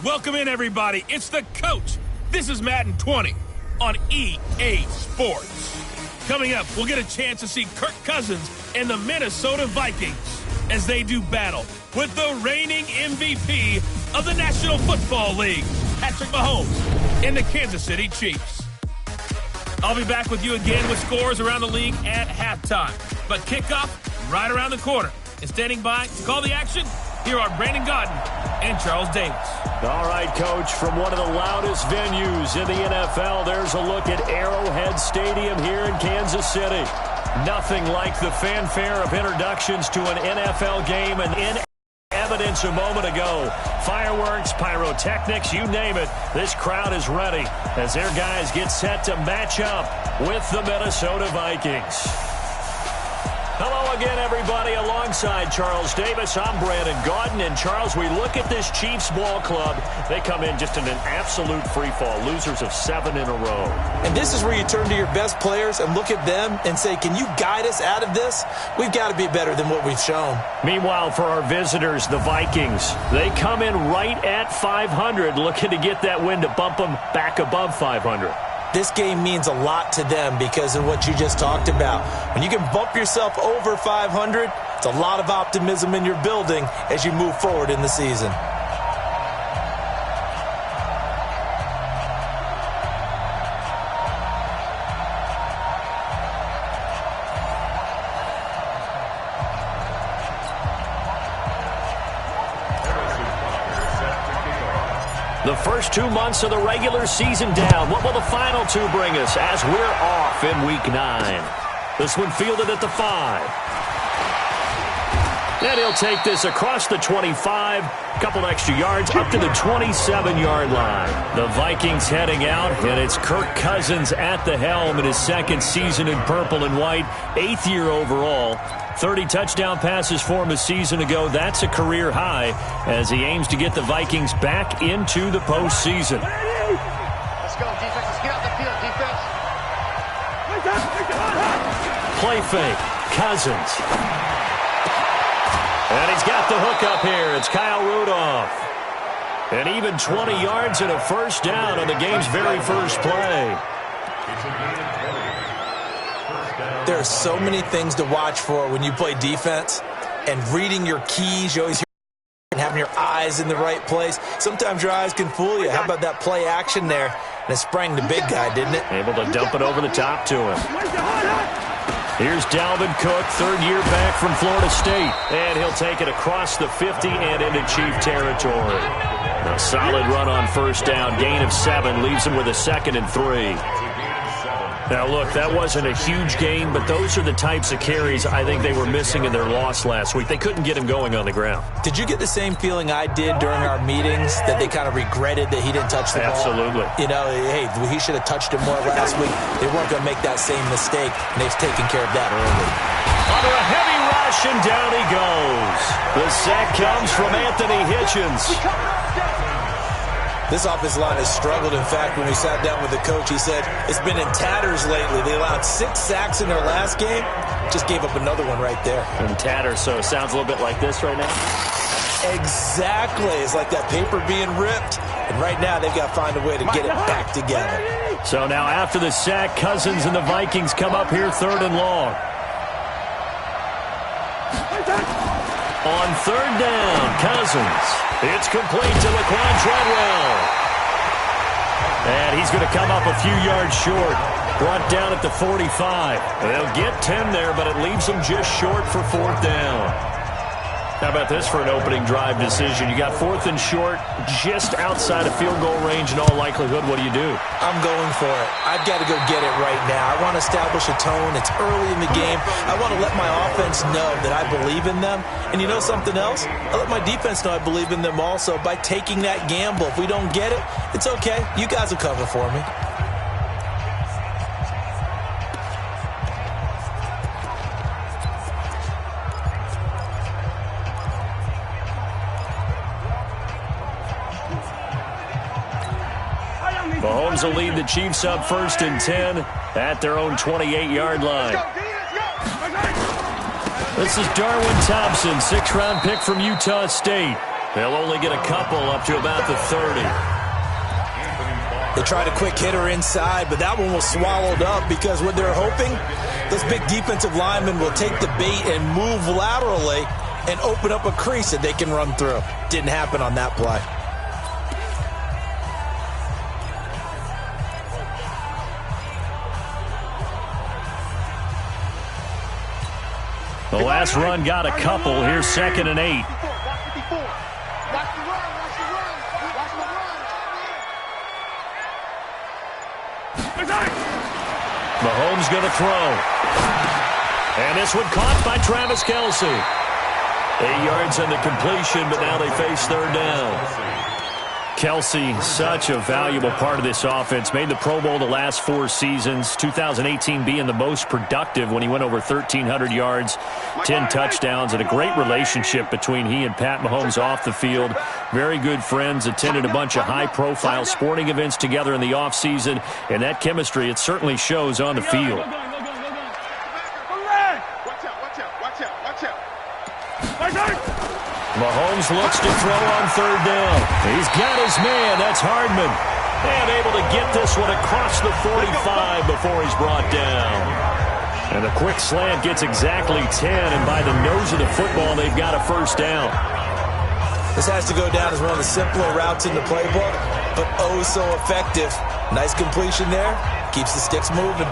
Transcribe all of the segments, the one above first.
Welcome in, everybody. It's the coach. This is Madden 20 on EA Sports. Coming up, we'll get a chance to see Kirk Cousins and the Minnesota Vikings as they do battle with the reigning MVP of the National Football League, Patrick Mahomes, and the Kansas City Chiefs. I'll be back with you again with scores around the league at halftime. But kickoff right around the corner. And standing by to call the action, here are Brandon Gaudin and Charles Davis. All right, Coach, from one of the loudest venues in the NFL, there's a look at Arrowhead Stadium here in Kansas City. Nothing like the fanfare of introductions to an NFL game, and in evidence a moment ago. Fireworks, pyrotechnics, you name it. This crowd is ready as their guys get set to match up with the Minnesota Vikings. Hello again, everybody. Alongside Charles Davis, I'm Brandon Gaudin. And Charles, we look at this Chiefs ball club. They come in just in an absolute free fall. Losers of 7 in a row. And this is where you turn to your best players and look at them and say, can you guide us out of this? We've got to be better than what we've shown. Meanwhile, for our visitors, the Vikings, they come in right at 500, looking to get that win to bump them back above 500. This game means a lot to them because of what you just talked about. When you can bump yourself over 500, it's a lot of optimism in your building as you move forward in the season. The first 2 months of the regular season down. What will the final 2 bring us as we're off in Week 9? This one fielded at the 5. And he'll take this across the 25. Couple extra yards up to the 27-yard line. The Vikings heading out, and it's Kirk Cousins at the helm in his second season in purple and white. 8th year overall. 30 touchdown passes for him a season ago. That's a career high as he aims to get the Vikings back into the postseason. Let's go, defense. Let's get out the field, defense. Play fake. Cousins. And he's got the hook up here. It's Kyle Rudolph. And even 20 yards and a first down on the game's very first play. There are so many things to watch for when you play defense, and reading your keys, you always hear and having your eyes in the right place. Sometimes your eyes can fool you. How about that play action there? And it sprang the big guy, didn't it? Able to dump it over the top to him. Here's Dalvin Cook, 3rd year back from Florida State. And he'll take it across the 50 and into Chief territory. A solid run on first down. Gain of 7 leaves him with a 2nd and 3. Now, look, that wasn't a huge gain, but those are the types of carries I think they were missing in their loss last week. They couldn't get him going on the ground. Did you get the same feeling I did during our meetings, that they kind of regretted that he didn't touch the ball? Absolutely. You know, hey, he should have touched him more last week. They weren't going to make that same mistake, and they've taken care of that early. Under a heavy rush, and down he goes. The sack comes from Anthony Hitchens. This offensive line has struggled. In fact, when we sat down with the coach, he said it's been in tatters lately. They allowed 6 sacks in their last game. Just gave up another one right there. In tatters, so it sounds a little bit like this right now? Exactly. It's like that paper being ripped. And right now, they've got to find a way to get it back together. So now after the sack, Cousins and the Vikings come up here 3rd and long. On 3rd down, Cousins. It's complete to Laquan Treadwell. And he's going to come up a few yards short. Brought down at the 45. They'll get 10 there, but it leaves them just short for 4th down. How about this for an opening drive decision? You got 4th and short, just outside of field goal range in all likelihood. What do you do? I'm going for it. I've got to go get it right now. I want to establish a tone. It's early in the game. I want to let my offense know that I believe in them. And you know something else? I let my defense know I believe in them also by taking that gamble. If we don't get it, it's okay. You guys will cover for me. Mahomes will lead the Chiefs up 1st and 10 at their own 28-yard line. This is Darwin Thompson, 6th-round pick from Utah State. They'll only get a couple up to about the 30. They tried a quick hitter inside, but that one was swallowed up because what they're hoping, those big defensive linemen will take the bait and move laterally and open up a crease that they can run through. Didn't happen on that play. The last run got a couple. Here's 2nd and 8. Mahomes going to throw. And this one caught by Travis Kelce. 8 yards on the completion, but now they face 3rd down. Kelce, such a valuable part of this offense. Made the Pro Bowl the last 4 seasons. 2018 being the most productive when he went over 1,300 yards, 10 touchdowns, and a great relationship between he and Pat Mahomes off the field. Very good friends, attended a bunch of high-profile sporting events together in the offseason, and that chemistry, it certainly shows on the field. Mahomes looks to throw on 3rd down. He's got his man. That's Hardman. And able to get this one across the 45 before he's brought down. And the quick slant gets exactly 10. And by the nose of the football, they've got a 1st down. This has to go down as one of the simpler routes in the playbook, but oh so effective. Nice completion there. Keeps the sticks moving.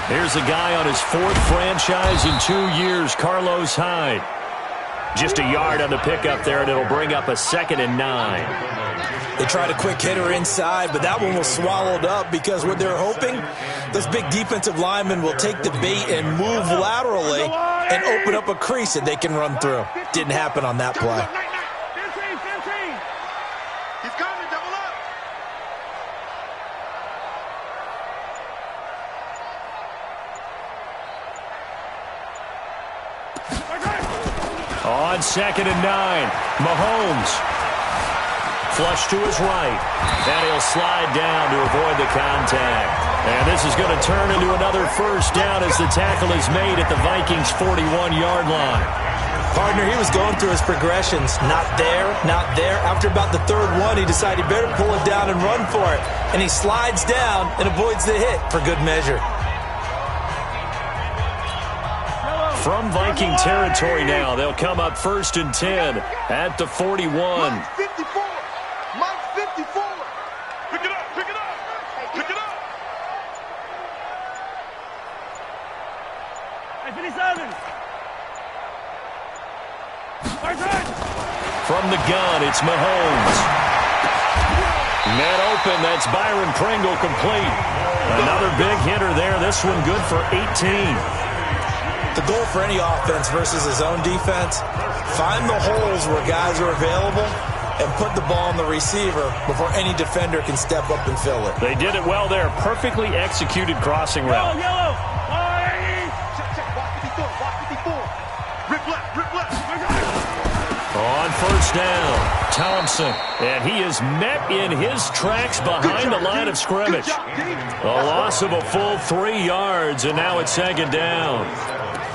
Here's a guy on his 4th franchise in 2 years, Carlos Hyde. Just a yard on the pickup there, and it'll bring up a 2nd and 9. They tried a quick hitter inside, but that one was swallowed up because what they're hoping, those big defensive linemen will take the bait and move laterally and open up a crease that they can run through. Didn't happen on that play. On 2nd and 9, Mahomes. Flush to his right. And he'll slide down to avoid the contact. And this is going to turn into another 1st down as the tackle is made at the Vikings' 41-yard line. Partner, he was going through his progressions. Not there, not there. After about the 3rd one, he decided he better pull it down and run for it. And he slides down and avoids the hit for good measure. From Viking territory now, they'll come up 1st and 10 at the 41. Mike 54. Mike 54. Pick it up, pick it up, pick it up. Hey, 57. From the gun, it's Mahomes. Net open, that's Byron Pringle complete. Another big hitter there. This one good for 18. The goal for any offense versus his own defense, find the holes where guys are available and put the ball on the receiver before any defender can step up and fill it. They did it well there. Perfectly executed crossing route. Yellow. Check. Walk 54. Rip left. On 1st down, Thompson. And he is met in his tracks behind the line of scrimmage. A loss of a full 3 yards, and now it's 2nd down.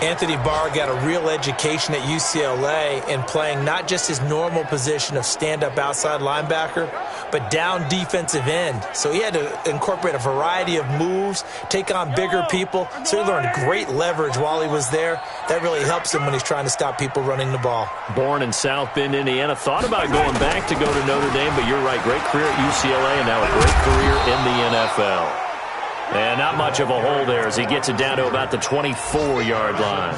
Anthony Barr got a real education at UCLA in playing not just his normal position of stand-up outside linebacker, but down defensive end. So he had to incorporate a variety of moves, take on bigger people. So he learned great leverage while he was there. That really helps him when he's trying to stop people running the ball. Born in South Bend, Indiana. Thought about going back to go to Notre Dame, but you're right. Great career at UCLA and now a great career in the NFL. And not much of a hole there as he gets it down to about the 24-yard line.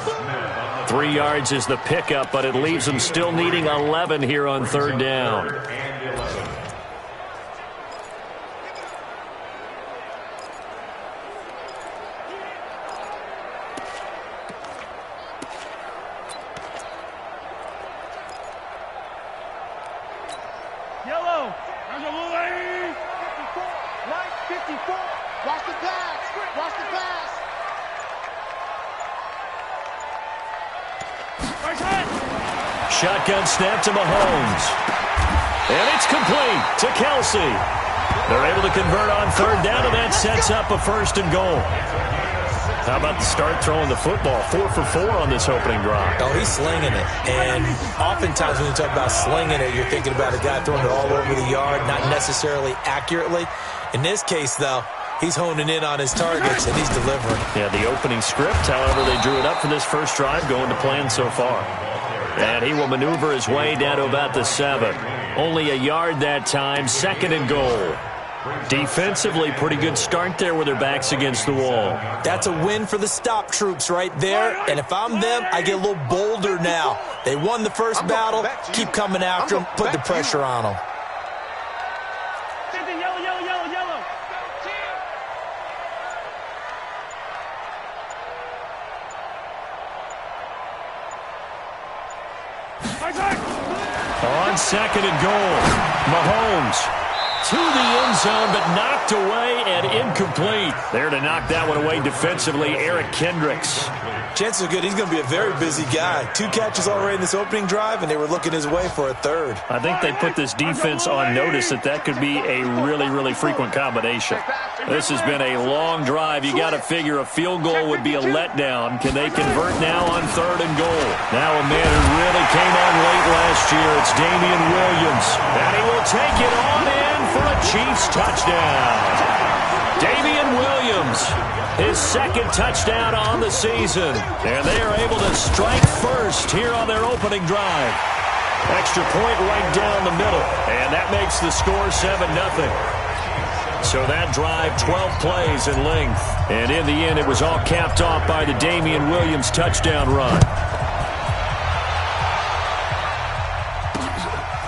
3 yards is the pickup, but it leaves him still needing 11 here on 3rd down. Yellow. There's a blue lane. 54. Mike 54. Watch the pass. Watch the pass. Shotgun snap to Mahomes. And it's complete to Kelsey. They're able to convert on third down, and that sets up a 1st and goal. How about the start throwing the football? 4 for 4 on this opening drive. Oh, he's slinging it. And oftentimes when you talk about slinging it, you're thinking about a guy throwing it all over the yard, not necessarily accurately. In this case, though, he's honing in on his targets, and he's delivering. Yeah, the opening script, however, they drew it up for this first drive, going to plan so far. And he will maneuver his way down to about the 7. Only a yard that time, 2nd and goal. Defensively, pretty good start there with their backs against the wall. That's a win for the stop troops right there. And if I'm them, I get a little bolder now. They won the first battle. Keep coming after them. Put the pressure on them. Yellow, yellow, yellow, yellow. On 2nd and goal, Mahomes to the end zone, but knocked away and incomplete. There to knock that one away defensively, Eric Kendricks. Chances are good he's going to be a very busy guy. 2 catches already in this opening drive, and they were looking his way for a 3rd. I think they put this defense on notice that could be a really, really frequent combination. This has been a long drive. You got to figure a field goal would be a letdown. Can they convert now on 3rd and goal? Now a man who really came on late last year. It's Damian Williams. And he will take it on in for a Chiefs touchdown. Damian Williams, his 2nd touchdown on the season. And they are able to strike first here on their opening drive. Extra point right down the middle. And that makes the score 7-0. So that drive, 12 plays in length. And in the end, it was all capped off by the Damian Williams touchdown run.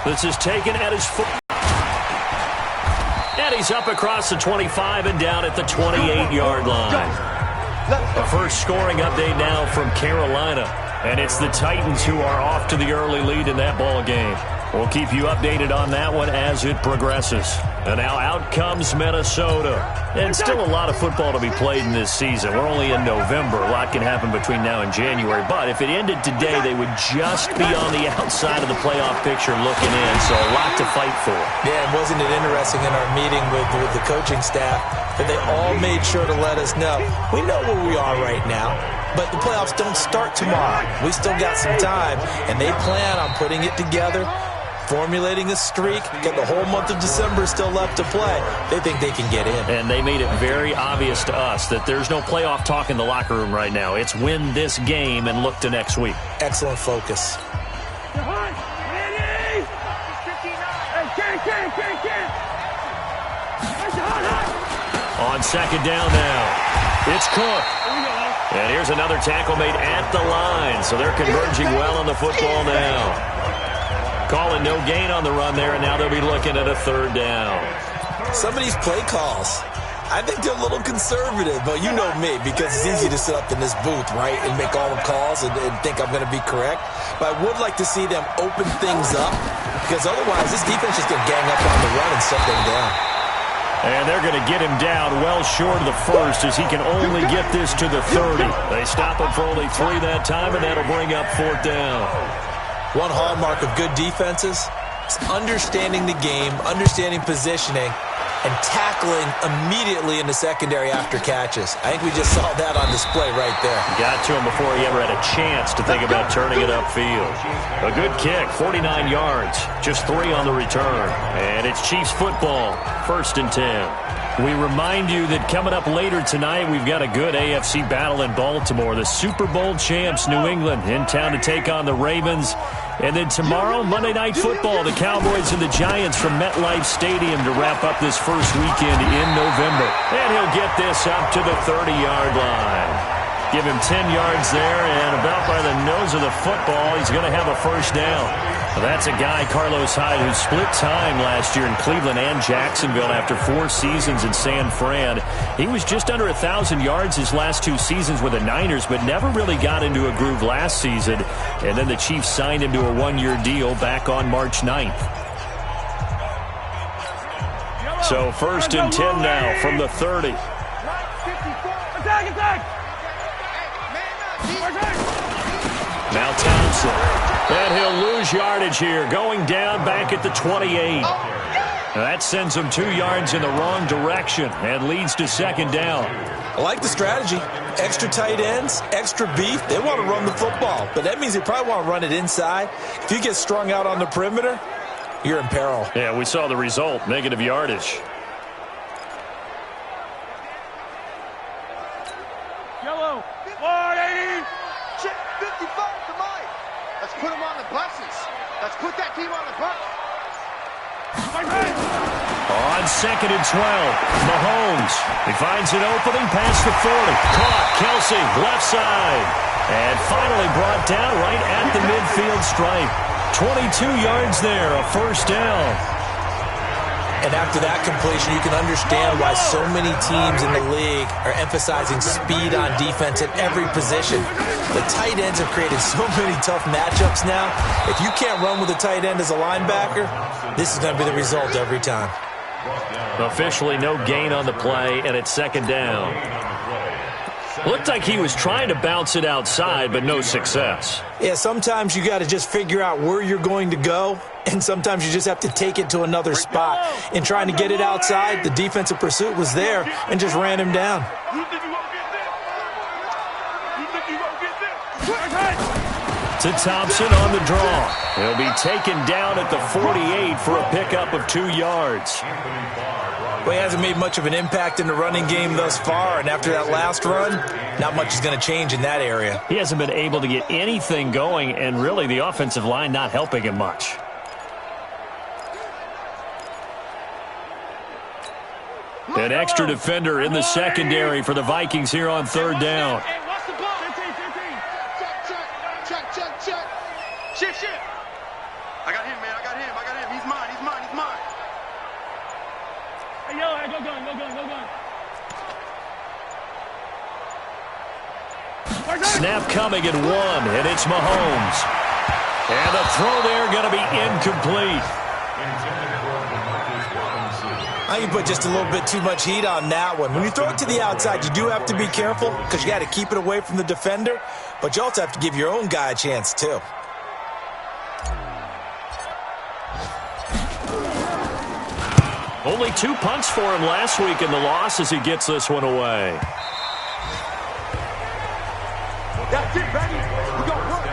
This is taken at his foot. And he's up across the 25 and down at the 28-yard line. A first scoring update now from Carolina. And it's the Titans who are off to the early lead in that ball game. We'll keep you updated on that one as it progresses. And now out comes Minnesota. And still a lot of football to be played in this season. We're only in November. A lot can happen between now and January. But if it ended today, they would just be on the outside of the playoff picture looking in. So a lot to fight for. Yeah, and wasn't it interesting in our meeting with the coaching staff that they all made sure to let us know, we know where we are right now, but the playoffs don't start tomorrow. We still got some time, and they plan on putting it together, formulating a streak, got the whole month of December still left to play. They think they can get in. And they made it very obvious to us that there's no playoff talk in the locker room right now. It's win this game and look to next week. Excellent focus. On 2nd down now, it's Cook. And here's another tackle made at the line. So they're converging well on the football now. Calling no gain on the run there, and now they'll be looking at a 3rd down. Some of these play calls, I think they're a little conservative, but you know me, because it's easy to sit up in this booth, right, and make all the calls and think I'm going to be correct. But I would like to see them open things up, because otherwise this defense is going to gang up on the run and shut them down. And they're going to get him down well short of the 1st, as he can only get this to the 30. They stop him for only 3 that time, and that'll bring up 4th down. One hallmark of good defenses is understanding the game, understanding positioning, and tackling immediately in the secondary after catches. I think we just saw that on display right there. Got to him before he ever had a chance to think about turning it upfield. A good kick, 49 yards, just 3 on the return. And it's Chiefs football, 1st and 10. We remind you that coming up later tonight, we've got a good AFC battle in Baltimore. The Super Bowl champs, New England, in town to take on the Ravens. And then tomorrow, Monday Night Football, the Cowboys and the Giants from MetLife Stadium to wrap up this first weekend in November. And he'll get this up to the 30-yard line. Give him 10 yards there, and about by the nose of the football, he's going to have a 1st down. Well, that's a guy, Carlos Hyde, who split time last year in Cleveland and Jacksonville after 4 seasons in San Fran. He was just under 1,000 yards his last 2 seasons with the Niners, but never really got into a groove last season. And then the Chiefs signed him to a 1-year deal back on March 9th. So 1st and 10 now from the 30. Now Thompson. And he'll lose yardage here, going down back at the 28. That sends him 2 yards in the wrong direction and leads to second down. I like the strategy. Extra tight ends, extra beef. They want to run the football, but that means they probably want to run it inside. If you get strung out on the perimeter, you're in peril. Yeah, we saw the result, negative yardage. Yellow. 180. Check 55 to Mike. Let's put him on the buses. Let's put that team on the bus. On second and 12, Mahomes. He finds an opening past the 40. Caught, Kelsey, left side. And finally brought down right at the midfield stripe. 22 yards there, a first down. And after that completion, you can understand why so many teams in the league are emphasizing speed on defense at every position. The tight ends have created so many tough matchups now. If you can't run with a tight end as a linebacker, this is going to be the result every time. Officially no gain on the play, and it's second down. Looked like he was trying to bounce it outside, but no success. Yeah, sometimes you got to just figure out where you're going to go, and sometimes you just have to take it to another spot. In trying to get it outside, the defensive pursuit was there and just ran him down. You think you won't get this? You think you won't get this? To Thompson on the draw. He'll be taken down at the 48 for a pickup of 2 yards. Well, he hasn't made much of an impact in the running game thus far, and after that last run, not much is going to change in that area. He hasn't been able to get anything going, and really the offensive line not helping him much. An extra defender in the secondary for the Vikings here on third down. Hey, watch the ball. 15. Check. Shit. I got him, man. I got him. He's mine. Hey, yo, go gun. Snap coming at 1, and it's Mahomes. And the throw there going to be incomplete. I think you put just a little bit too much heat on that one. When you throw it to the outside, you do have to be careful because you got to keep it away from the defender, but you also have to give your own guy a chance too. Only 2 punts for him last week in the loss as he gets this one away. That's it, baby. We gonna work.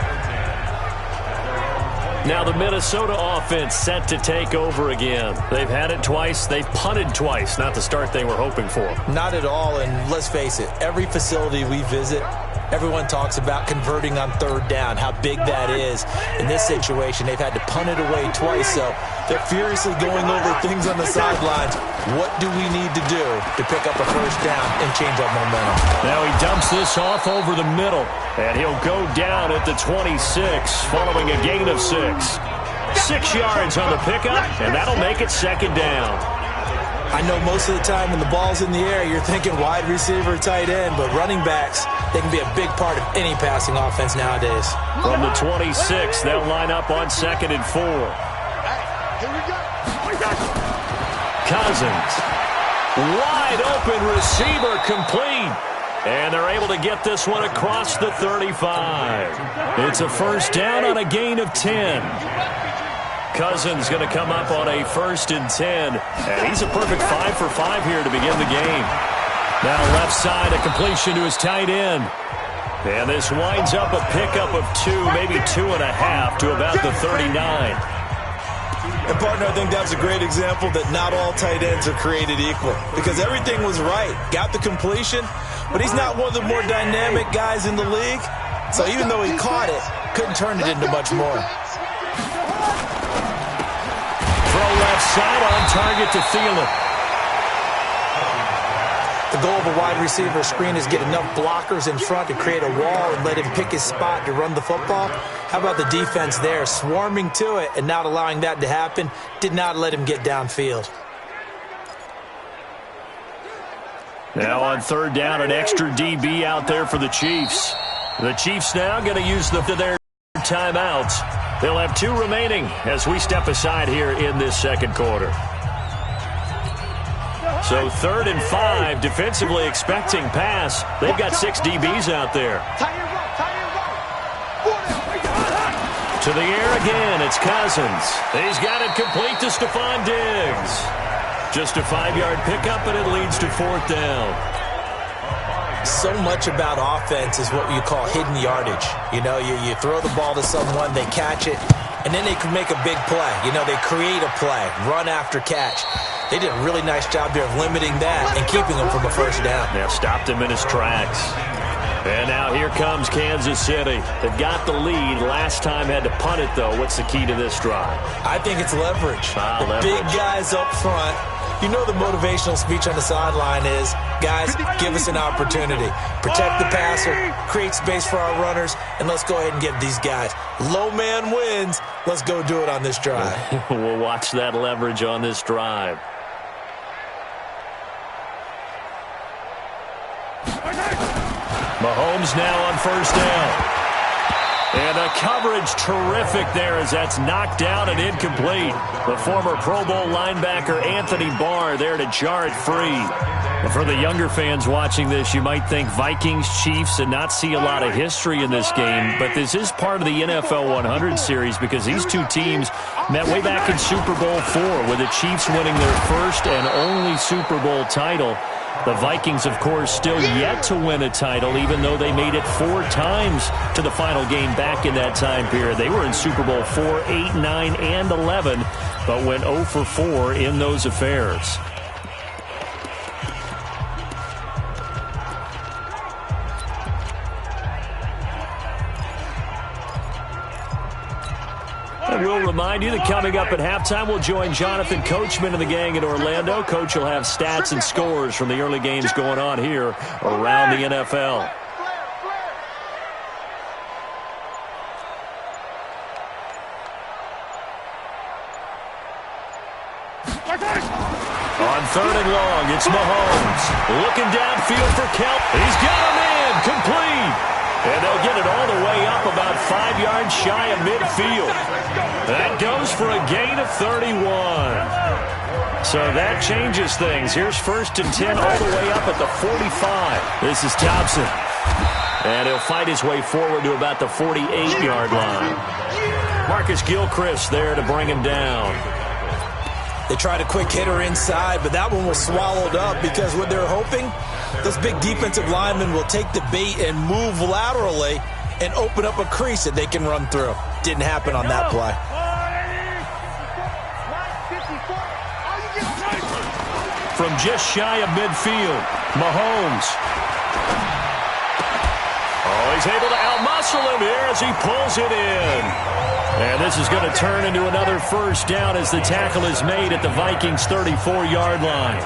Now the Minnesota offense set to take over again. They've had it twice. They've punted twice. Not the start they were hoping for. Not at all, and let's face it, every facility we visit, everyone talks about converting on third down, how big that is. In this situation, they've had to punt it away twice, so they're furiously going over things on the sidelines. What do we need to do to pick up a first down and change our momentum? Now he dumps this off over the middle, and he'll go down at the 26 following a gain of 6. 6 yards on the pickup, and that'll make it second down. I know most of the time when the ball's in the air, you're thinking wide receiver, tight end, but running backs, they can be a big part of any passing offense nowadays. From the 26, they'll line up on second and 4. Here we go. Cousins. Wide open receiver complete. And they're able to get this one across the 35. It's a first down on a gain of 10. Cousins going to come up on a 1st and 10. And he's a perfect 5 for 5 here to begin the game. Now left side, a completion to his tight end. And this winds up a pickup of 2, maybe 2.5 to about the 39. And, partner, I think that's a great example that not all tight ends are created equal because everything was right. Got the completion, but he's not one of the more dynamic guys in the league. So even though he caught it, couldn't turn it into much more. Throw left side on target to Thielen. The goal of a wide receiver screen is get enough blockers in front to create a wall and let him pick his spot to run the football. How about the defense there, swarming to it and not allowing that to happen? Did not let him get downfield. Now on third down, an extra DB out there for the Chiefs. The Chiefs now going to use their timeouts. They'll have 2 remaining as we step aside here in this second quarter. So 3rd and 5, defensively expecting pass. They've got 6 DBs out there. To the air again, it's Cousins. He's got it complete to Stephon Diggs. Just a 5-yard pickup, and it leads to 4th down. So much about offense is what you call hidden yardage. You know, you throw the ball to someone, they catch it, and then they can make a big play. You know, they create a play, run after catch. They did a really nice job there of limiting that and keeping him from a first down. Now stopped him in his tracks. And now here comes Kansas City. They've got the lead. Last time had to punt it, though. What's the key to this drive? I think it's leverage. Leverage. Big guys up front. You know the motivational speech on the sideline is, guys, give us an opportunity. Protect the passer, create space for our runners, and let's go ahead and get these guys. Low man wins. Let's go do it on this drive. We'll watch that leverage on this drive. Mahomes now on first down. And the coverage terrific there as that's knocked down and incomplete. The former Pro Bowl linebacker Anthony Barr there to jar it free. And for the younger fans watching this, you might think Vikings, Chiefs, and not see a lot of history in this game. But this is part of the NFL 100 series because these two teams met way back in Super Bowl IV with the Chiefs winning their first and only Super Bowl title. The Vikings, of course, still yet to win a title, even though they made it 4 times to the final game back in that time period. They were in Super Bowl 4, 8, 9, and 11, but went 0 for 4 in those affairs. And we'll remind you that coming up at halftime, we'll join Jonathan Coachman and the gang in Orlando. Coach will have stats and scores from the early games going on here around the NFL. On 3rd and long, it's Mahomes. Looking downfield for Kelp. He's got him in. Complete. And they'll get it all the way up about 5 yards shy of midfield. That goes for a gain of 31. So that changes things. Here's 1st and 10 all the way up at the 45. This is Thompson. And he'll fight his way forward to about the 48-yard line. Marcus Gilchrist there to bring him down. They tried a quick hitter inside, but that one was swallowed up because what they're hoping, those big defensive linemen will take the bait and move laterally and open up a crease that they can run through. Didn't happen on that play. From just shy of midfield, Mahomes. Oh, he's able to outmuscle him here as he pulls it in. And this is going to turn into another first down as the tackle is made at the Vikings' 34-yard line.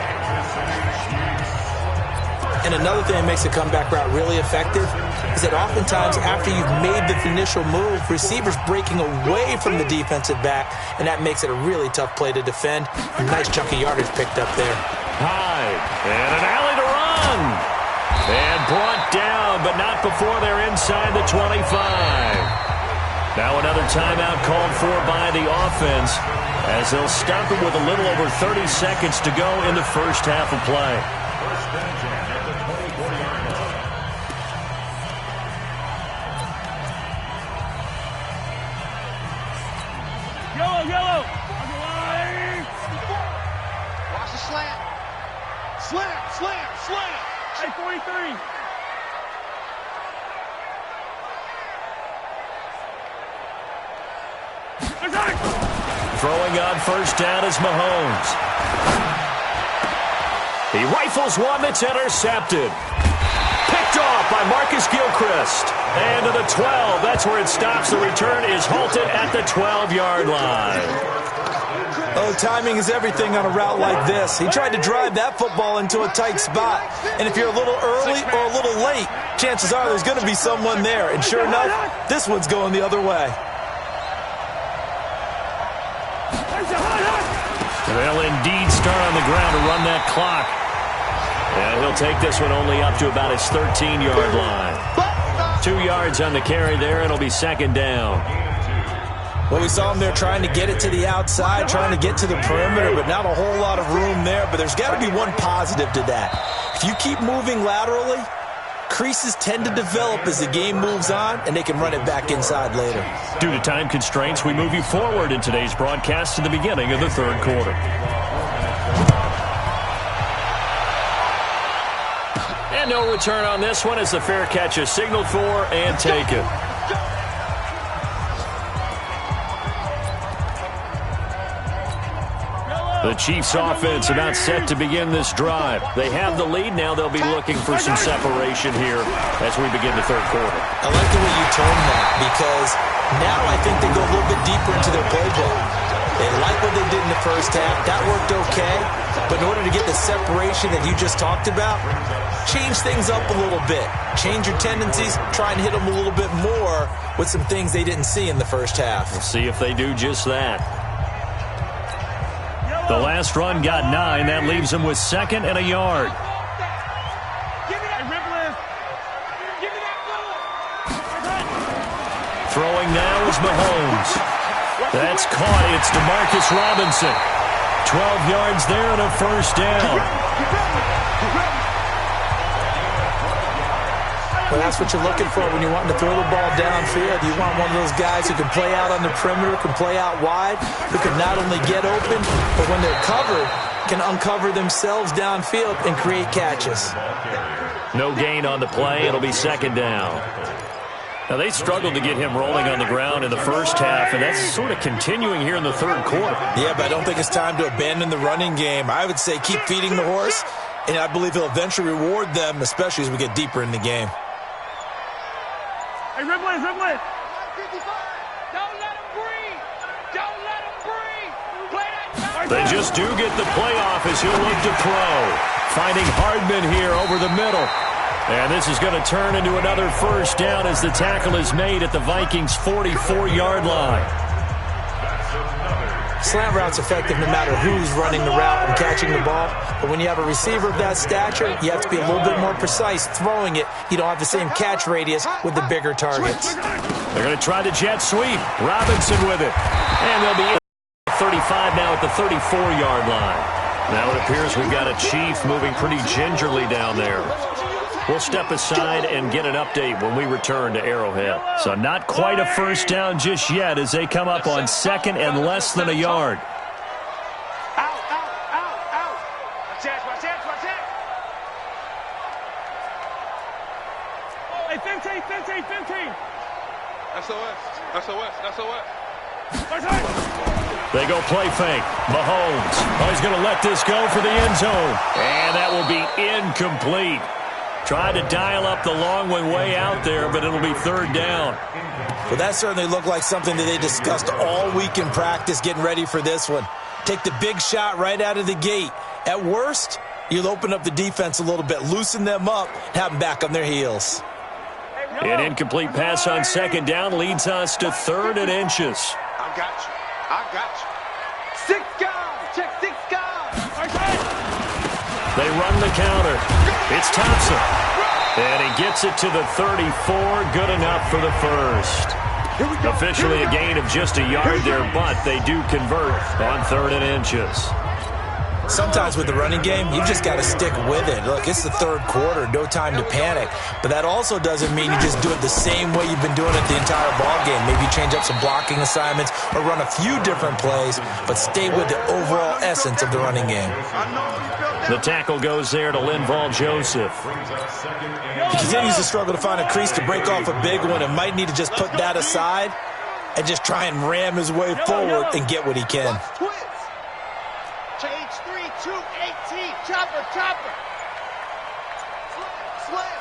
And another thing that makes a comeback route really effective is that oftentimes after you've made the initial move, receivers breaking away from the defensive back, and that makes it a really tough play to defend. A nice chunk of yardage picked up there. High, and an alley to run. And brought down, but not before they're inside the 25. Now another timeout called for by the offense as they'll stop it with a little over 30 seconds to go in the first half of play. Yellow. Watch the slant. Slant. Hey, 43. Throwing on first down is Mahomes. He rifles one that's intercepted. Picked off by Marcus Gilchrist. And to the 12. That's where it stops. The return is halted at the 12-yard line. Oh, timing is everything on a route like this. He tried to drive that football into a tight spot. And if you're a little early or a little late, chances are there's going to be someone there. And sure enough, this one's going the other way. They'll indeed start on the ground to run that clock. And he'll take this one only up to about his 13-yard line. 2 yards on the carry there, and it'll be 2nd down. Well, we saw him there trying to get it to the outside, trying to get to the perimeter, but not a whole lot of room there. But there's got to be one positive to that. If you keep moving laterally, Creases tend to develop as the game moves on, and they can run it back inside later. Due to time constraints, we move you forward in today's broadcast to the beginning of the third quarter. And no return on this one as the fair catch is signaled for and taken. The Chiefs offense about set to begin this drive. They have the lead. Now they'll be looking for some separation here as we begin the third quarter. I like the way you termed that because now I think they go a little bit deeper into their playbook. They like what they did in the first half. That worked okay. But in order to get the separation that you just talked about, change things up a little bit. Change your tendencies. Try and hit them a little bit more with some things they didn't see in the first half. We'll see if they do just that. The last run got 9. That leaves them with 2nd and a yard. Throwing now is Mahomes. That's caught. It's DeMarcus Robinson. 12 yards there and a first down. Well, that's what you're looking for when you're wanting to throw the ball downfield. You want one of those guys who can play out on the perimeter, can play out wide, who can not only get open, but when they're covered, can uncover themselves downfield and create catches. No gain on the play. It'll be 2nd down. Now, they struggled to get him rolling on the ground in the first half, and that's sort of continuing here in the third quarter. Yeah, but I don't think it's time to abandon the running game. I would say keep feeding the horse, and I believe he'll eventually reward them, especially as we get deeper in the game. Hey, Ripley. Don't let him breathe. Don't let him breathe. Play that. They just do get the playoff as he'll look to throw. Finding Hardman here over the middle. And this is going to turn into another first down as the tackle is made at the Vikings' 44-yard line. Slant route's effective no matter who's running the route and catching the ball. But when you have a receiver of that stature, you have to be a little bit more precise throwing it. You don't have the same catch radius with the bigger targets. They're going to try the jet sweep. Robinson with it. And they'll be in 35 now at the 34-yard line. Now it appears we've got a Chief moving pretty gingerly down there. We'll step aside and get an update when we return to Arrowhead. So not quite a first down just yet as they come up on 2nd and less than a yard. Out. Watch out. Hey, 15. SOS. They go play fake. Mahomes. He's going to let this go for the end zone. And that will be incomplete. Tried to dial up the long one way out there, but it'll be 3rd down. Well, that certainly looked like something that they discussed all week in practice getting ready for this one. Take the big shot right out of the gate. At worst, you'll open up the defense a little bit, loosen them up, have them back on their heels. An incomplete pass on 2nd down leads us to 3rd and inches. I got you. 6 guys. Check 6 guys. They run the counter. It's Thompson. And he gets it to the 34. Good enough for the first. Officially a gain of just a yard there, but they do convert on 3rd and inches. Sometimes with the running game, you just got to stick with it. Look, it's the 3rd quarter, no time to panic. But that also doesn't mean you just do it the same way you've been doing it the entire ball game. Maybe change up some blocking assignments or run a few different plays, but stay with the overall essence of the running game. The tackle goes there to Linval Joseph. He continues to struggle to find a crease to break off a big one and might need to just put that aside and just try and ram his way forward and get what he can. Change 3, 2, 18. Chopper. Slam.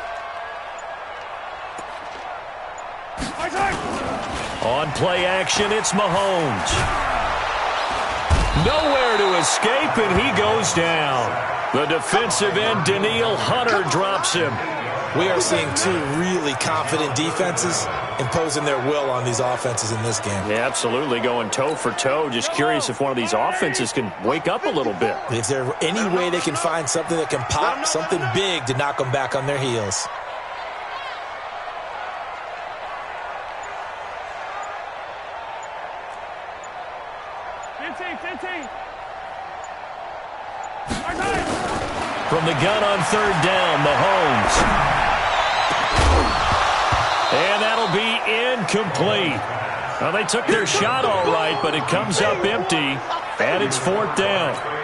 On play action, it's Mahomes. Nowhere to escape, and he goes down. The defensive end, Danielle Hunter, drops him. We are seeing 2 really confident defenses imposing their will on these offenses in this game. Yeah, absolutely, going toe for toe. Just curious if one of these offenses can wake up a little bit. If there's any way they can find something that can pop, something big to knock them back on their heels. From the gun on 3rd down, Mahomes. will be incomplete. Well, they took their shot all right, but it comes up empty, and it's 4th down.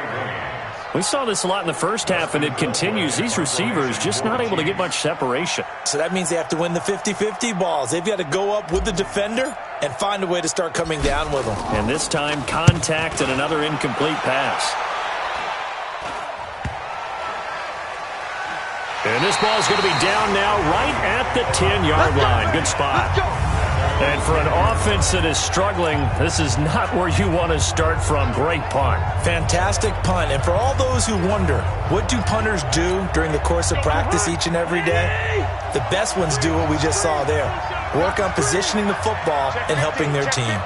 We saw this a lot in the first half, and it continues. These receivers just not able to get much separation. So that means they have to win the 50-50 balls. They've got to go up with the defender and find a way to start coming down with them. And this time, contact and another incomplete pass. And this ball is going to be down now right at the 10-yard line. Good spot. And for an offense that is struggling, this is not where you want to start from. Great punt. Fantastic punt. And for all those who wonder, what do punters do during the course of practice each and every day? The best ones do what we just saw there. Work on positioning the football and helping their team.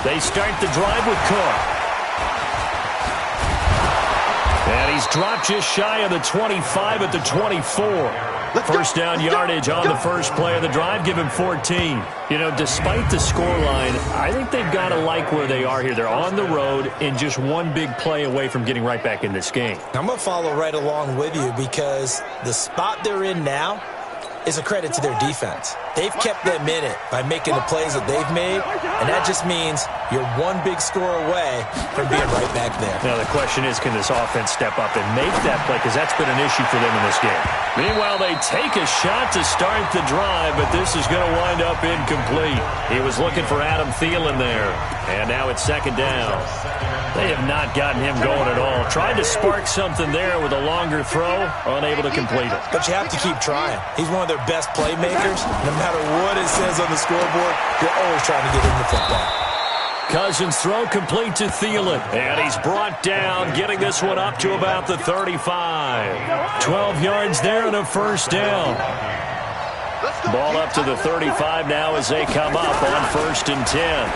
They start the drive with Cook. And he's dropped just shy of the 25 at the 24. First down yardage on the first play of the drive. Give him 14. You know, despite the scoreline, I think they've got to like where they are here. They're on the road and just one big play away from getting right back in this game. I'm going to follow right along with you because the spot they're in now is a credit to their defense. They've kept them in it by making the plays that they've made, and that just means you're one big score away from being right back there. Now, the question is, can this offense step up and make that play? Because that's been an issue for them in this game. Meanwhile, they take a shot to start the drive, but this is going to wind up incomplete. He was looking for Adam Thielen there, and now it's 2nd down. They have not gotten him going at all. Tried to spark something there with a longer throw, unable to complete it. But you have to keep trying. He's one of their best playmakers. No matter what it says on the scoreboard, you're always trying to get him the football. Cousins throw complete to Thielen. And he's brought down, getting this one up to about the 35. 12 yards there and a first down. Ball up to the 35 now as they come up on 1st and 10.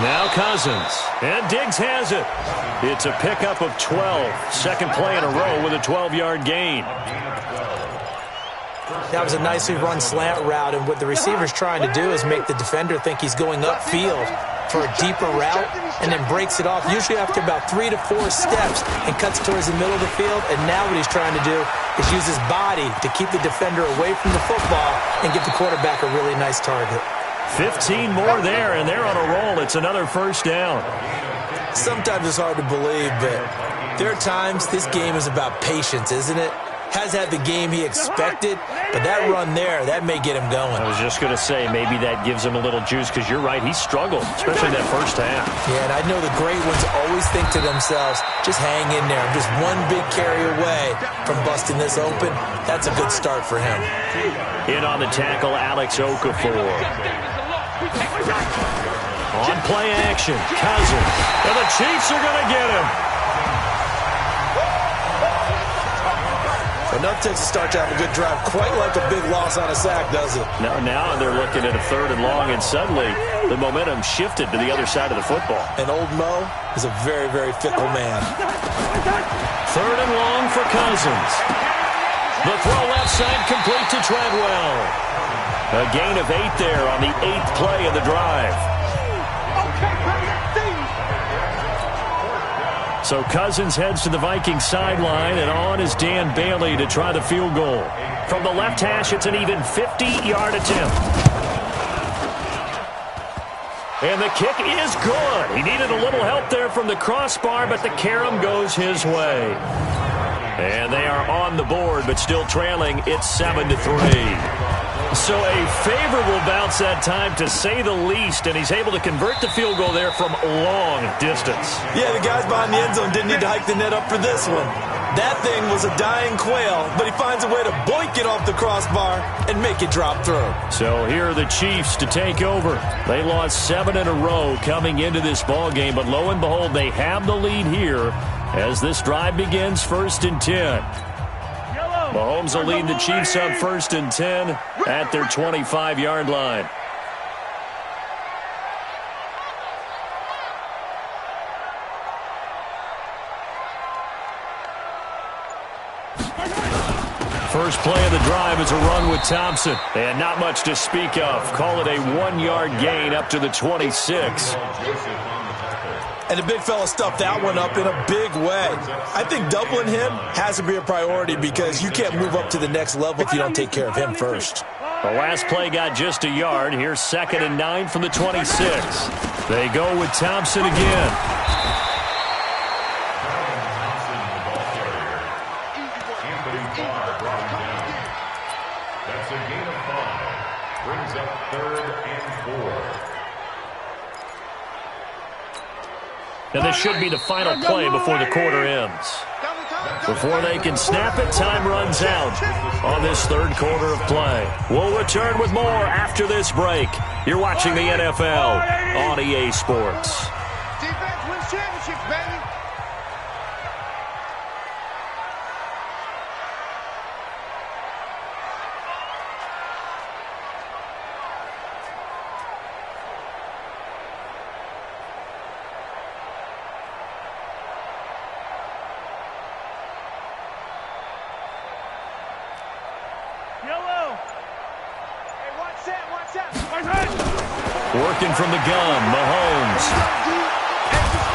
Now Cousins. And Diggs has it. It's a pickup of 12. Second play in a row with a 12-yard gain. That was a nicely run slant route, and what the receiver's trying to do is make the defender think he's going upfield for a deeper route and then breaks it off, usually after about 3 to 4 steps, and cuts towards the middle of the field. And now what he's trying to do is use his body to keep the defender away from the football and give the quarterback a really nice target. 15 more there, and they're on a roll. It's another first down. Sometimes it's hard to believe, but there are times this game is about patience, isn't it? Has had the game he expected, but that run there, that may get him going. I was just going to say, maybe that gives him a little juice, because you're right, he struggled, especially that first half. Yeah, and I know the great ones always think to themselves, just hang in there. I'm just one big carry away from busting this open. That's a good start for him. In on the tackle, Alex Okafor. On play action, Cousins. And the Chiefs are going to get him. Enough takes to start to have a good drive. Quite like a big loss on a sack, does it? Now they're looking at a 3rd and long, and suddenly the momentum shifted to the other side of the football. And old Mo is a very, very fickle man. 3rd and long for Cousins. The throw left side complete to Treadwell. A gain of 8 there on the 8th play of the drive. So Cousins heads to the Vikings sideline, and on is Dan Bailey to try the field goal. From the left hash, it's an even 50-yard attempt. And the kick is good. He needed a little help there from the crossbar, but the carom goes his way. And they are on the board, but still trailing. It's 7-3. So a favorable bounce that time, to say the least, and he's able to convert the field goal there from long distance. Yeah, the guys behind the end zone didn't need to hike the net up for this one. That thing was a dying quail, but he finds a way to boink it off the crossbar and make it drop through. So here are the Chiefs to take over. They lost 7 in a row coming into this ball game, but lo and behold, they have the lead here as this drive begins. 1st and 10. Mahomes will lead the Chiefs up 1st and 10 at their 25-yard line. First play of the drive is a run with Thompson. And not much to speak of. Call it a 1-yard gain up to the 26. And the big fella stuffed that one up in a big way. I think doubling him has to be a priority because you can't move up to the next level if you don't take care of him first. The last play got just a yard. Here's 2nd and 9 from the 26. They go with Thompson again. That's a gain of 5. Brings up 3rd and 4. And this should be the final play before the quarter ends. Before they can snap it, time runs out on this 3rd quarter of play. We'll return with more after this break. You're watching the NFL on EA Sports. Defense wins championships, baby. Working from the gun, Mahomes.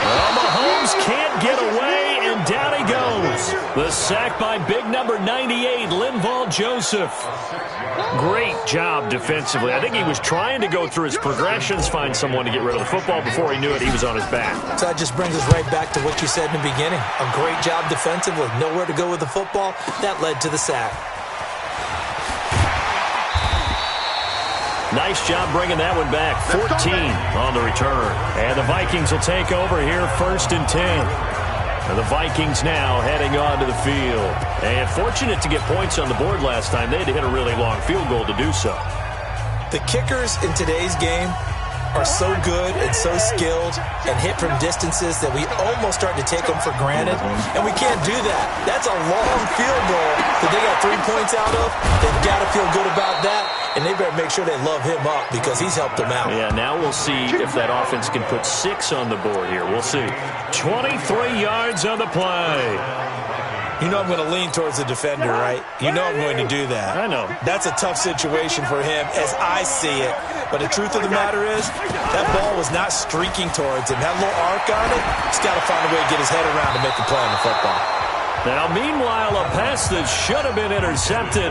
Well, Mahomes can't get away, and down he goes. The sack by big number 98, Linval Joseph. Great job defensively. I think he was trying to go through his progressions, find someone to get rid of the football. Before he knew it, he was on his back. So that just brings us right back to what you said in the beginning. A great job defensively. Nowhere to go with the football. That led to the sack. Nice job bringing that one back. 14 on the return. And the Vikings will take over here 1st and 10. And the Vikings now heading onto the field. And fortunate to get points on the board last time. They had to hit a really long field goal to do so. The kickers in today's game are so good and so skilled and hit from distances that we almost start to take them for granted. And we can't do that. That's a long field goal that they got 3 points out of. They've got to feel good about that. And they better make sure they love him up because he's helped them out. Yeah, now we'll see if that offense can put 6 on the board here. We'll see. 23 yards on the play. You know I'm going to lean towards the defender, right? You know I'm going to do that. I know. That's a tough situation for him as I see it. But the truth of the matter is, that ball was not streaking towards him. That little arc on it, he's got to find a way to get his head around to make a play on the football. Now, meanwhile, a pass that should have been intercepted,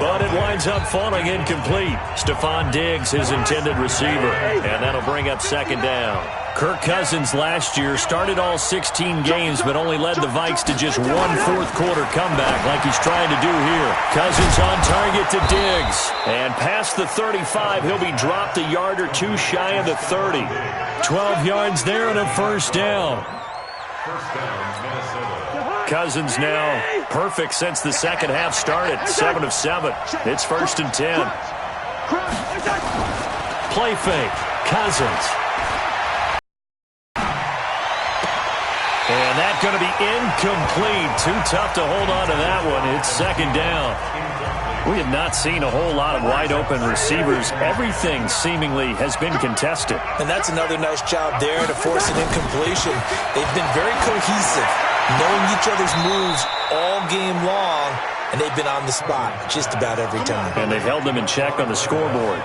but it winds up falling incomplete. Stephon Diggs, his intended receiver, and that'll bring up 2nd down. Kirk Cousins last year started all 16 games, but only led the Vikes to just 1 4th-quarter comeback like he's trying to do here. Cousins on target to Diggs. And past the 35, he'll be dropped a yard or 2 shy of the 30. 12 yards there and a 1st down. Cousins now perfect since the 2nd half started. 7 of 7. It's 1st and 10. Play fake. Cousins. And that's going to be incomplete. Too tough to hold on to that one. It's 2nd down. We have not seen a whole lot of wide-open receivers. Everything seemingly has been contested. And that's another nice job there to force an incompletion. They've been very cohesive, knowing each other's moves all game long, and they've been on the spot just about every time. And they've held them in check on the scoreboard.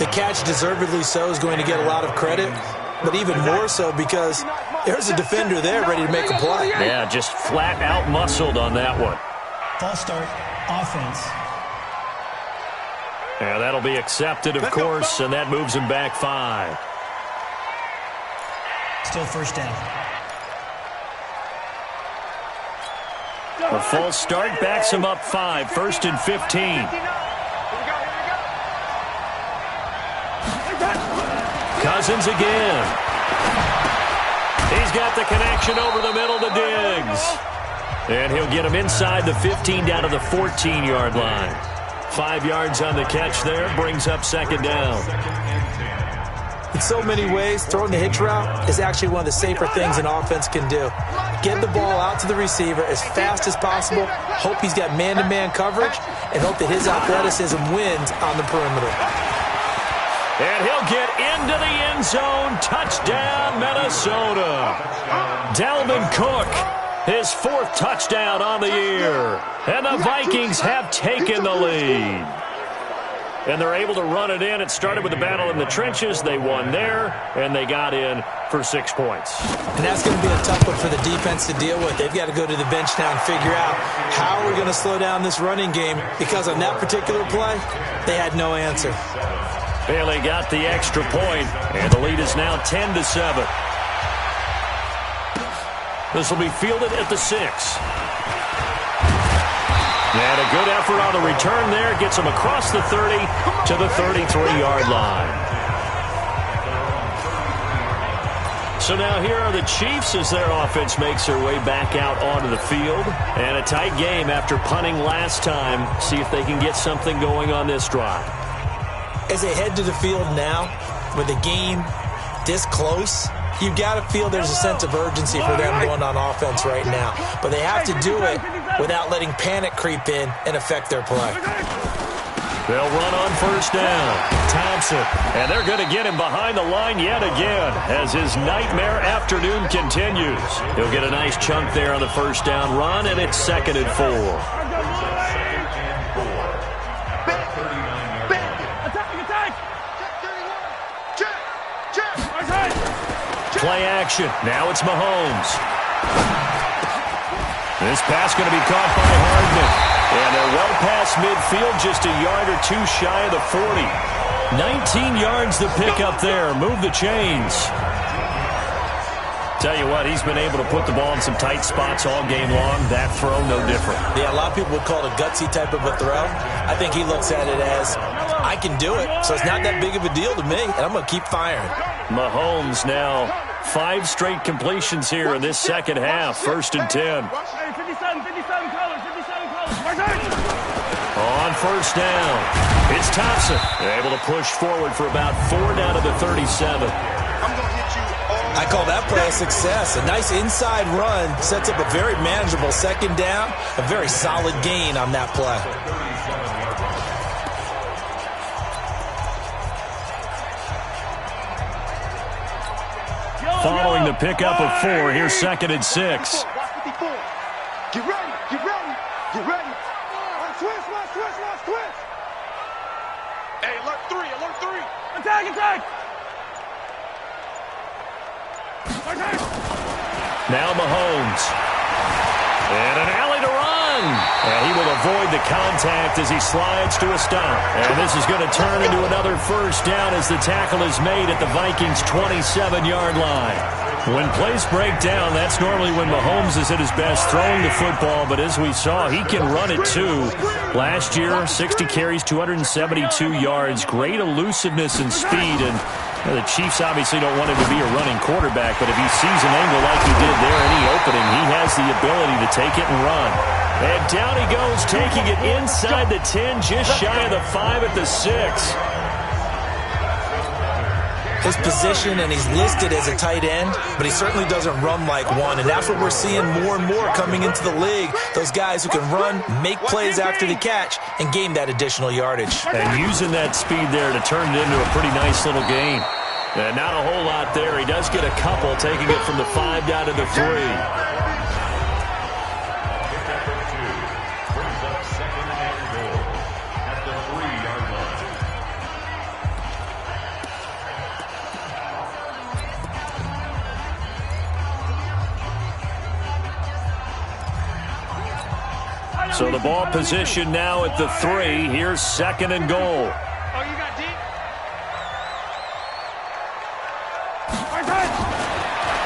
The catch, deservedly so, is going to get a lot of credit, but even more so because there's a defender there ready to make a play. Yeah, just flat out muscled on that one. False start, offense. Yeah, that'll be accepted, of course, and that moves him back 5. Still 1st down. A false start backs him up 5, 1st and 15. Cousins again. He's got the connection over the middle to Diggs. And he'll get him inside the 15 down to the 14-yard line. 5 yards on the catch there, brings up 2nd down. In so many ways, throwing the hitch route is actually one of the safer things an offense can do. Get the ball out to the receiver as fast as possible, hope he's got man-to-man coverage, and hope that his athleticism wins on the perimeter. And he'll get into the end zone. Touchdown, Minnesota. Dalvin Cook, his 4th touchdown on the year. And the Vikings have taken the lead. and they're able to run it in. It started with a battle in the trenches. They won there, and they got in for 6 points. And that's going to be a tough one for the defense to deal with. They've got to go to the bench now and figure out how we're going to slow down this running game, because on that particular play, they had no answer. Bailey got the extra point, and the lead is now 10-7. This will be fielded at the 6. And a good effort on the return there. Gets him across the 30 to the 33-yard line. So now here are the Chiefs as their offense makes their way back out onto the field. And a tight game after punting last time. See if they can get something going on this drive. As they head to the field now, with the game this close, you've got to feel there's a sense of urgency for them going on offense right now. But they have to do it without letting panic creep in and affect their play. They'll run on first down. Thompson. And they're going to get him behind the line yet again as his nightmare afternoon continues. He'll get a nice chunk there on the first down run, and it's 2nd and 4. Play action. Now it's Mahomes. This pass going to be caught by Hardman. And they're well past midfield, just a yard or two shy of the 40. 19 yards to pick up there. Move the chains. Tell you what, he's been able to put the ball in some tight spots all game long. That throw, no different. Yeah, a lot of people would call it a gutsy type of a throw. I think he looks at it as, I can do it, so it's not that big of a deal to me, and I'm going to keep firing. Mahomes now 5 straight completions here in this second half. 1st and 10. On first down, it's Thompson. They're able to push forward for about 4 down to the 37. I call that play a success. A nice inside run sets up a very manageable second down. A very solid gain on that play. Following the pickup of 4, here's 2nd and 6. Get ready, get ready, get ready. Twist. Hey, alert 3. Attack. Now Mahomes. And an alley to run. And he will avoid the contact as he slides to a stop. And this is going to turn into another first down as the tackle is made at the Vikings' 27-yard line. When plays break down, that's normally when Mahomes is at his best throwing the football. But as we saw, he can run it too. Last year, 60 carries, 272 yards. Great elusiveness and speed. And the Chiefs obviously don't want him to be a running quarterback, but if he sees an angle like he did there, any opening, he has the ability to take it and run. And down he goes, taking it inside the 10, just shy of the 5 at the 6. His position, and he's listed as a tight end, but he certainly doesn't run like one, and that's what we're seeing more and more coming into the league. Those guys who can run, make plays after the catch, and gain that additional yardage. And using that speed there to turn it into a pretty nice little game. And not a whole lot there. He does get a couple, taking it from the 5 down to the 3. So the ball position now at the 3. Here's 2nd and goal. Oh, you got deep.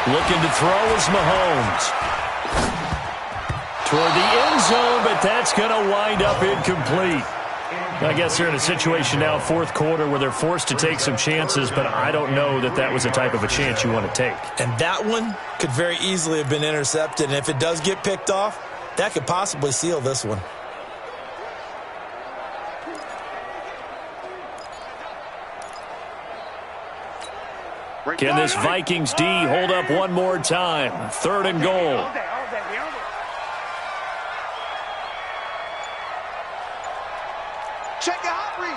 Looking to throw is Mahomes. Toward the end zone, but that's going to wind up incomplete. I guess they're in a situation now, 4th quarter, where they're forced to take some chances, but I don't know that that was the type of a chance you want to take. And that one could very easily have been intercepted, and if it does get picked off, that could possibly seal this one. Can this Vikings D hold up one more time? 3rd and goal. Check your hot read.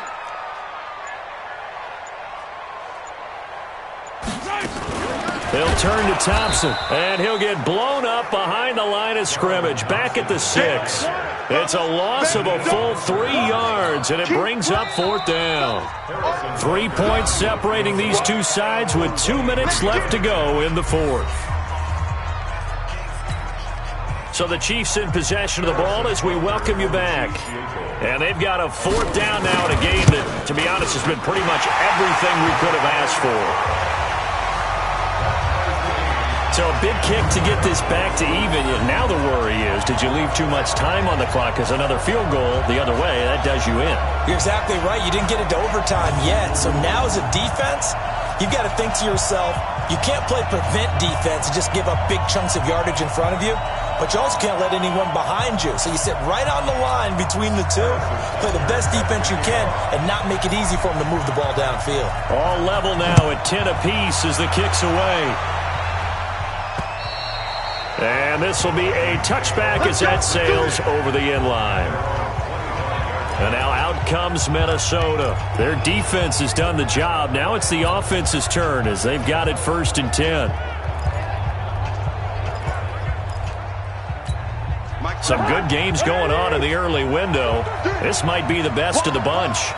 He'll turn to Thompson, and he'll get blown up behind the line of scrimmage, back at the 6. It's a loss of a full 3 yards, and it brings up 4th down. 3 points separating these two sides with 2 minutes left to go in the 4th. So the Chiefs in possession of the ball as we welcome you back. And they've got a 4th down now in a game that, to be honest, has been pretty much everything we could have asked for. So a big kick to get this back to even. Now the worry is, did you leave too much time on the clock? Because another field goal the other way, that does you in. You're exactly right. You didn't get it to overtime yet. So now as a defense, you've got to think to yourself, you can't play prevent defense and just give up big chunks of yardage in front of you. But you also can't let anyone behind you. So you sit right on the line between the two, play the best defense you can, and not make it easy for them to move the ball downfield. All level now at 10 apiece as the kick's away. And this will be a touchback as that sails over the end line. And now out comes Minnesota. Their defense has done the job. Now it's the offense's turn as they've got it 1st and 10. Some good games going on in the early window. This might be the best of the bunch.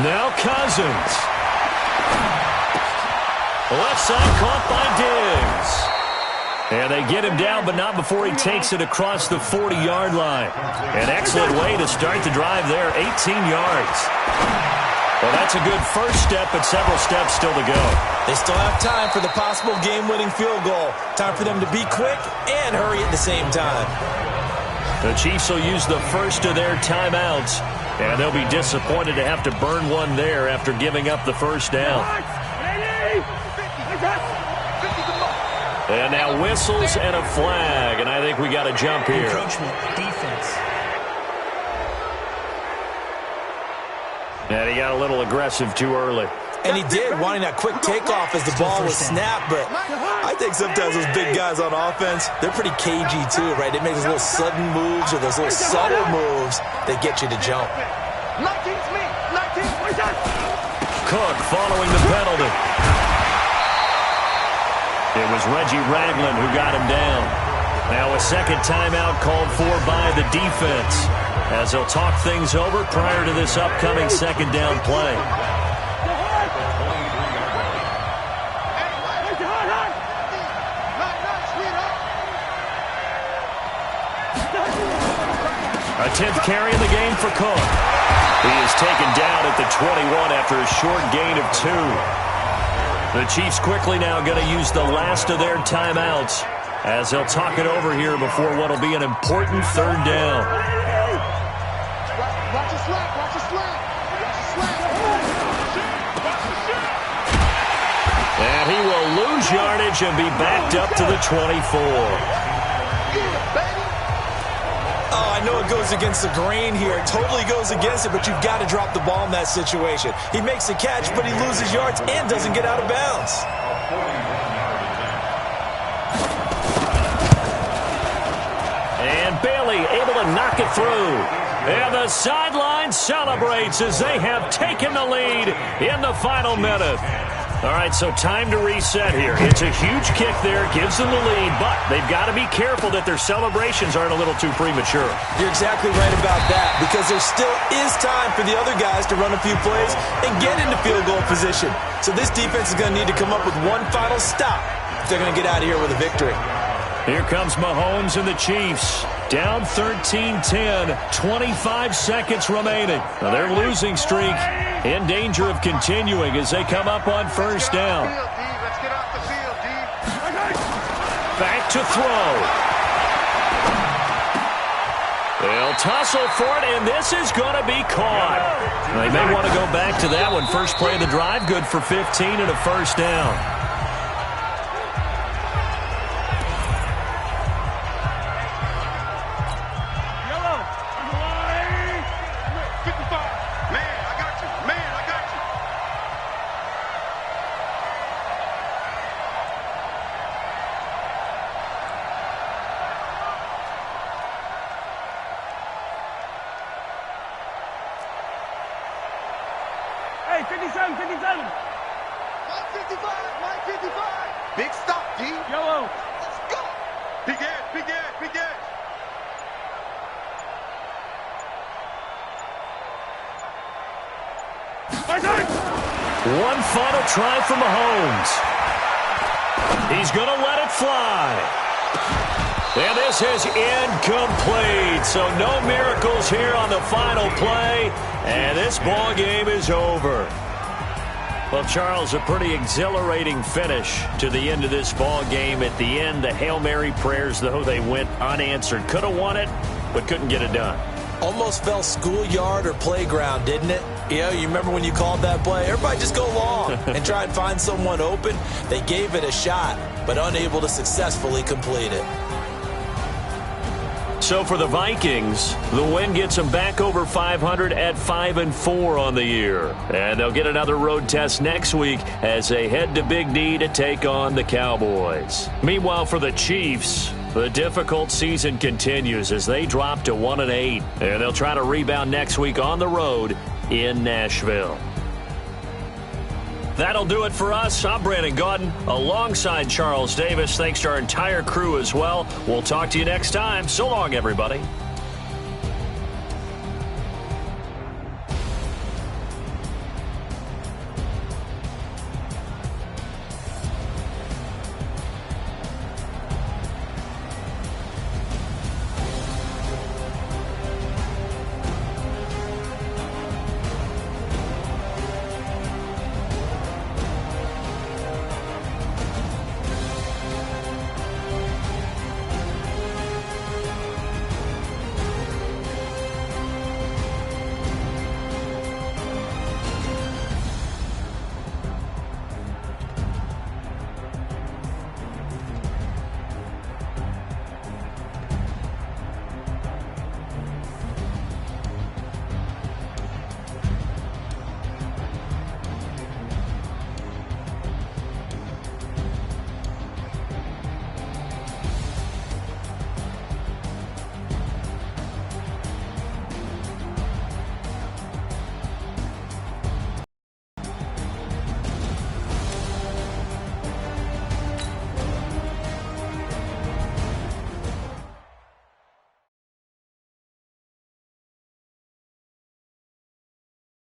Now Cousins. Left side caught by Diggs. And they get him down, but not before he takes it across the 40-yard line. An excellent way to start the drive there, 18 yards. Well, that's a good first step, but several steps still to go. They still have time for the possible game-winning field goal. Time for them to be quick and hurry at the same time. The Chiefs will use the first of their timeouts, and they'll be disappointed to have to burn one there after giving up the first down. And now whistles and a flag, and I think we got a jump here. Encroachment, defense. And he got a little aggressive too early. And he did, wanting that quick takeoff as the ball was snapped. But I think sometimes those big guys on offense, they're pretty cagey too, right? They make those little sudden moves or those little subtle moves that get you to jump. Cook following the penalty. It was Reggie Ragland who got him down. Now a second timeout called for by the defense as they'll talk things over prior to this upcoming second down play. A 10th carry in the game for Cook. He is taken down at the 21 after a short gain of 2. The Chiefs quickly now going to use the last of their timeouts as they'll talk it over here before what will be an important 3rd down. Watch the slap, watch the slap. And he will lose yardage and be backed up to the 24. Oh, I know it goes against the grain here. It totally goes against it, but you've got to drop the ball in that situation. He makes the catch, but he loses yards and doesn't get out of bounds. And Bailey able to knock it through. And the sideline celebrates as they have taken the lead in the final minute. All right, so time to reset here. It's a huge kick there, gives them the lead, but they've got to be careful that their celebrations aren't a little too premature. You're exactly right about that, because there still is time for the other guys to run a few plays and get into field goal position. So this defense is going to need to come up with one final stop if they're going to get out of here with a victory. Here comes Mahomes and the Chiefs. Down 13-10, 25 seconds remaining. Now their losing streak in danger of continuing as they come up on 1st down. Back to throw. They'll tussle for it, and this is going to be caught. They may want to go back to that one. First play of the drive, good for 15 and a 1st down. Hey, 57, 57. 955. Big stop, D. Yellow. Let's go. Big edge, big edge, big edge. One final try for Mahomes. He's going to let it fly. And this is incomplete. So no miracles here on the final play. And this ball game is over. Well, Charles, a pretty exhilarating finish to the end of this ball game. At the end, the Hail Mary prayers, though, they went unanswered. Could have won it, but couldn't get it done. Almost fell schoolyard or playground, didn't it? You know, you remember when you called that play? Everybody just go long and try and find someone open. They gave it a shot, but unable to successfully complete it. So for the Vikings, the win gets them back over 500 at 5-4 on the year. And they'll get another road test next week as they head to Big D to take on the Cowboys. Meanwhile, for the Chiefs, the difficult season continues as they drop to 1-8. And they'll try to rebound next week on the road in Nashville. That'll do it for us. I'm Brandon Gaudin alongside Charles Davis. Thanks to our entire crew as well. We'll talk to you next time. So long, everybody.